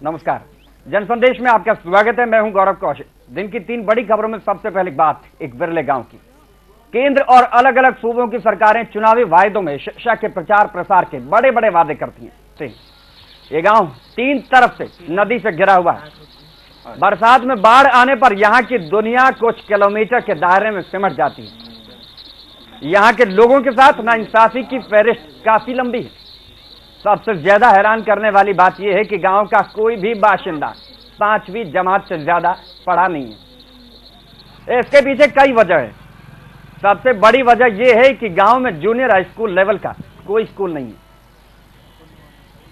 नमस्कार, जनसंदेश में आपका स्वागत है। मैं हूं गौरव कौशिक। दिन की 3 बड़ी खबरों में सबसे पहले बात एक विरले गांव की। केंद्र और अलग अलग सूबों की सरकारें चुनावी वायदों में शिक्षा के प्रचार प्रसार के बड़े बड़े वादे करती हैं। ये गांव 3 तरफ से नदी से घिरा हुआ है। बरसात में बाढ़ आने पर यहाँ की दुनिया कुछ किलोमीटर के दायरे में सिमट जाती है। यहाँ के लोगों के साथ नाइंसाफी की फहरिस्त काफी लंबी है। सबसे ज्यादा हैरान करने वाली बात यह है कि गांव का कोई भी बाशिंदा 5वीं जमात से ज्यादा पढ़ा नहीं है। इसके पीछे कई वजह है। सबसे बड़ी वजह यह है कि गांव में जूनियर हाई स्कूल लेवल का कोई स्कूल नहीं है।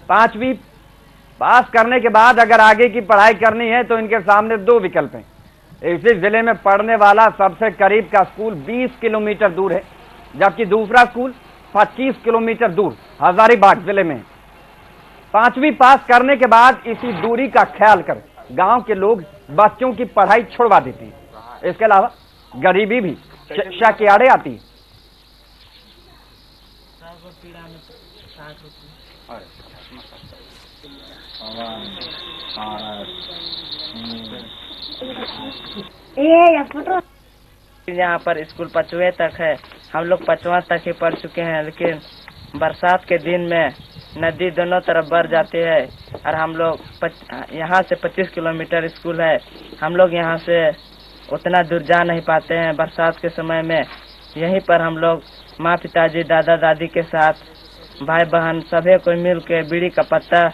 5वीं पास करने के बाद अगर आगे की पढ़ाई करनी है तो इनके सामने 2 विकल्प हैं। इसी जिले में पढ़ने वाला सबसे करीब का स्कूल 20 किलोमीटर दूर है, जबकि दूसरा स्कूल 25 किलोमीटर दूर हजारीबाग जिले में। 5वीं पास करने के बाद इसी दूरी का ख्याल कर गांव के लोग बच्चों की पढ़ाई छुड़वा देते हैं। इसके अलावा गरीबी भी शिक्षा के आड़े आती है। यहाँ पर स्कूल 5वीं तक है। हम लोग 5वां तक ही पढ़ चुके हैं, लेकिन बरसात के दिन में नदी दोनों तरफ बढ़ जाती है और हम लोग यहाँ से 25 किलोमीटर स्कूल है। हम लोग यहाँ से उतना दूर जा नहीं पाते हैं बरसात के समय में। यहीं पर हम लोग माँ पिताजी दादा दादी के साथ भाई बहन सभी को मिल के बीड़ी का पत्ता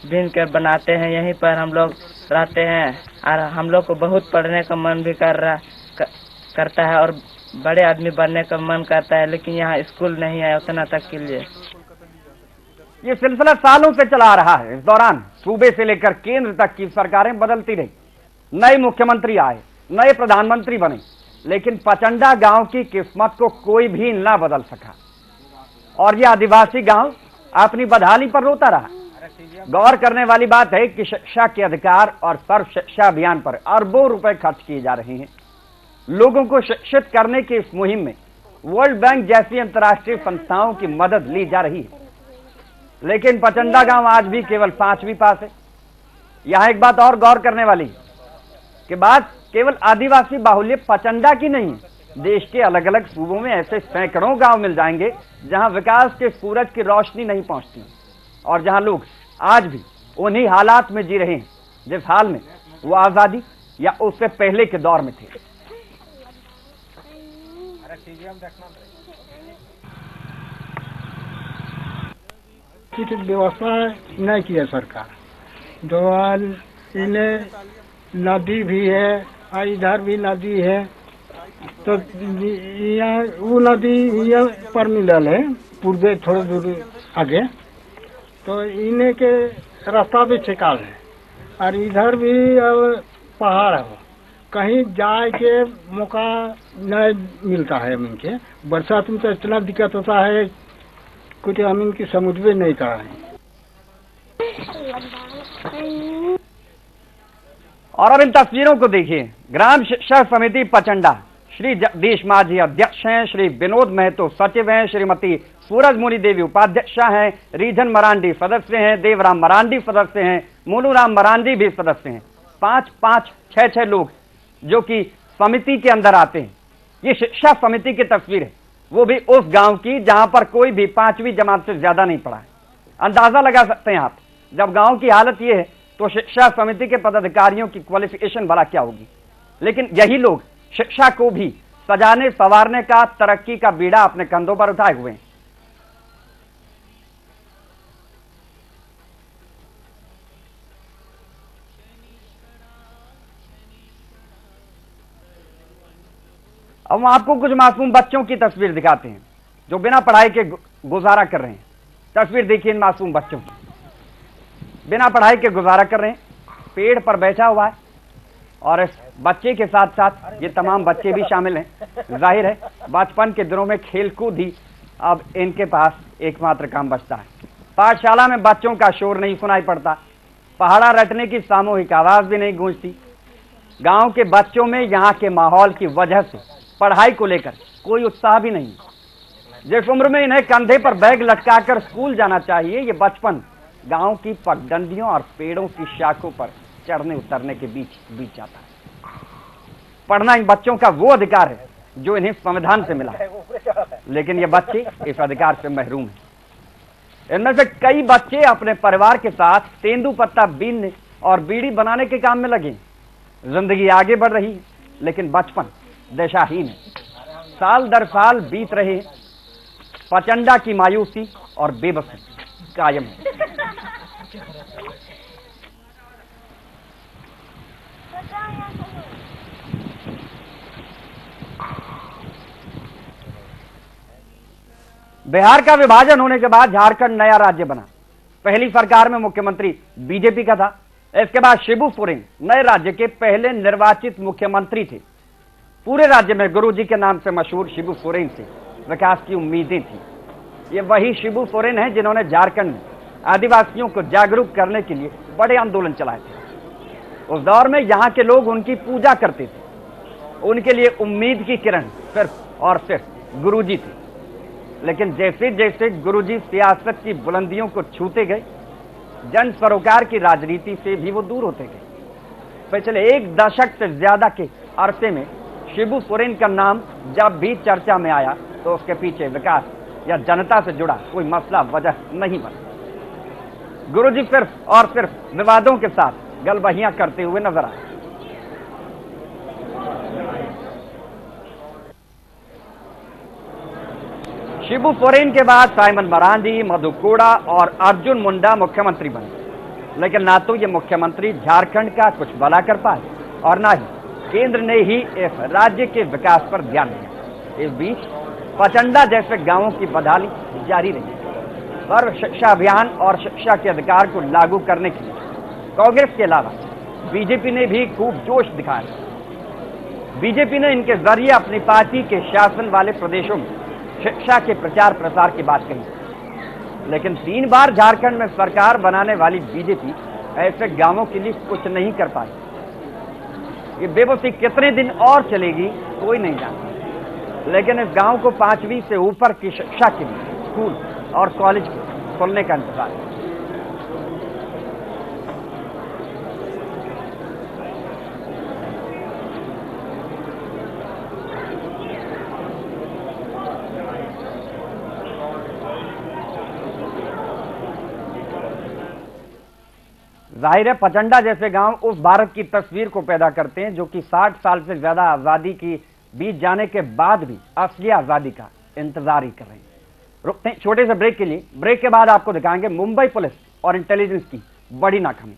बीन कर बनाते हैं। यहीं पर हम लोग रहते हैं और हम लोग को बहुत पढ़ने का मन भी करता है और बड़े आदमी बनने का मन करता है, लेकिन यहाँ स्कूल नहीं है उतना तक के लिए। ये सिलसिला सालों से चला आ रहा है। इस दौरान सूबे से लेकर केंद्र तक की सरकारें बदलती रही, नए मुख्यमंत्री आए, नए प्रधानमंत्री बने, लेकिन पचंडा गांव की किस्मत को कोई भी न बदल सका और यह आदिवासी गांव अपनी बदहाली पर रोता रहा। गौर करने वाली बात है कि शिक्षा के अधिकार और सर्व शिक्षा अभियान पर अरबों रुपए खर्च किए जा रहे हैं। लोगों को शिक्षित करने की इस मुहिम में वर्ल्ड बैंक जैसी अंतर्राष्ट्रीय संस्थाओं की मदद ली जा रही है, लेकिन पचंडा गांव आज भी केवल 5वीं पास है। यहां एक बात और गौर करने वाली है कि बात केवल आदिवासी बाहुल्य पचंडा की नहीं है। देश के अलग अलग सूबों में ऐसे सैकड़ों गांव मिल जाएंगे जहां विकास के सूरज की रोशनी नहीं पहुंचती और जहां लोग आज भी उन्हीं हालात में जी रहे हैं जिस हाल में वो आजादी या उससे पहले के दौर में थे। कुछ व्यवस्था नहीं किया सरकार। जो इन्हें नदी भी है और इधर भी नदी है, तो यहाँ वो नदी यहाँ पर मिलल है पूर्वे थोड़ी दूर आगे, तो इन्हें के रास्ता भी छिकाल है और इधर भी पहाड़ है। कहीं जाए के मौका नहीं मिलता है। इनके बरसात में तो इतना दिक्कत होता है, कुछ हम इनकी समझ में नहीं कर रहे हैं। और अब इन तस्वीरों को देखिए। ग्राम शिक्षा समिति पचंडा, श्री जगदीश माझी अध्यक्ष हैं, श्री विनोद महतो सचिव हैं, श्रीमती सूरजमुनि देवी उपाध्यक्षा हैं, रीजन मरांडी सदस्य हैं, देवराम मरांडी सदस्य हैं, मोनूराम मरांडी भी सदस्य हैं। 5-5, 6-6 लोग जो कि समिति के अंदर आते हैं। ये शिक्षा समिति की तस्वीर है, वो भी उस गांव की जहां पर कोई भी 5वीं जमात से ज्यादा नहीं पढ़ा है। अंदाजा लगा सकते हैं आप, जब गांव की हालत ये है तो शिक्षा समिति के पदाधिकारियों की क्वालिफिकेशन भला क्या होगी। लेकिन यही लोग शिक्षा को भी सजाने संवारने का, तरक्की का बीड़ा अपने कंधों पर उठाए हुए हैं। अब हम आपको कुछ मासूम बच्चों की तस्वीर दिखाते हैं जो बिना पढ़ाई के गुजारा कर रहे हैं। तस्वीर देखिए इन मासूम बच्चों की, बिना पढ़ाई के गुजारा कर रहे हैं, पेड़ पर बैठा हुआ है और इस बच्चे के साथ साथ ये तमाम बच्चे भी शामिल हैं। जाहिर है बचपन के दिनों में खेल कूद ही अब इनके पास एकमात्र काम बचता है। पाठशाला में बच्चों का शोर नहीं सुनाई पड़ता, पहाड़ा रटने की सामूहिक आवाज भी नहीं गूंजती। गांव के बच्चों में यहाँ के माहौल की वजह से पढ़ाई को लेकर कोई उत्साह भी नहीं। जिस उम्र में इन्हें कंधे पर बैग लटकाकर स्कूल जाना चाहिए, ये बचपन गांव की पगडंडियों और पेड़ों की शाखों पर चढ़ने उतरने के बीच बीत जाता है। पढ़ना इन बच्चों का वो अधिकार है जो इन्हें संविधान से मिला है, लेकिन ये बच्चे इस अधिकार से महरूम हैं। इनमें से कई बच्चे अपने परिवार के साथ तेंदुपत्ता बीनने और बीड़ी बनाने के काम में लगे। जिंदगी आगे बढ़ रही है, लेकिन बचपन दिशाहीन है। साल दर साल बीत रहे, पचंडा की मायूसी और बेबसी कायम है। बिहार का विभाजन होने के बाद झारखंड नया राज्य बना। पहली सरकार में मुख्यमंत्री बीजेपी का था। इसके बाद शिबू सोरेन नए राज्य के पहले निर्वाचित मुख्यमंत्री थे। पूरे राज्य में गुरुजी के नाम से मशहूर शिबू सोरेन से विकास की उम्मीदें थी। ये वही शिबू सोरेन हैं जिन्होंने झारखंड में आदिवासियों को जागरूक करने के लिए बड़े आंदोलन चलाए थे। उस दौर में यहाँ के लोग उनकी पूजा करते थे। उनके लिए उम्मीद की किरण सिर्फ और सिर्फ गुरुजी थे। लेकिन जैसे जैसे गुरुजी सियासत की बुलंदियों को छूते गए, जन सरोकार की राजनीति से भी वो दूर होते गए। पिछले एक दशक से ज्यादा के अरसे में शिबू सोरेन का नाम जब भी चर्चा में आया तो उसके पीछे विकास या जनता से जुड़ा कोई मसला वजह नहीं बना। गुरुजी सिर्फ और सिर्फ विवादों के साथ गलबहियां करते हुए नजर आए। शिबू सोरेन के बाद साइमन मरांडी, मधु कोड़ा और अर्जुन मुंडा मुख्यमंत्री बने, लेकिन ना तो ये मुख्यमंत्री झारखंड का कुछ भला कर पाए और ना ही केंद्र ने ही इस राज्य के विकास पर ध्यान दिया। इस बीच पचंडा जैसे गांवों की बदहाली जारी रही। सर्व शिक्षा अभियान और शिक्षा के अधिकार को लागू करने के लिए कांग्रेस के अलावा बीजेपी ने भी खूब जोश दिखाया। बीजेपी ने इनके जरिए अपनी पार्टी के शासन वाले प्रदेशों में शिक्षा के प्रचार प्रसार की बात कही, लेकिन 3 बार झारखंड में सरकार बनाने वाली बीजेपी ऐसे गांवों के लिए कुछ नहीं कर पाई। ये बेबसी कितने दिन और चलेगी कोई नहीं जानता, लेकिन इस गांव को 5वीं से ऊपर की शिक्षा के लिए स्कूल और कॉलेज खोलने का इंतजार है। जाहिर है पचंडा जैसे गांव उस भारत की तस्वीर को पैदा करते हैं जो कि 60 साल से ज्यादा आजादी की बीत जाने के बाद भी असली आजादी का इंतजार ही कर रहे हैं। रुकते हैं छोटे से ब्रेक के लिए। ब्रेक के बाद आपको दिखाएंगे मुंबई पुलिस और इंटेलिजेंस की बड़ी नाकामी।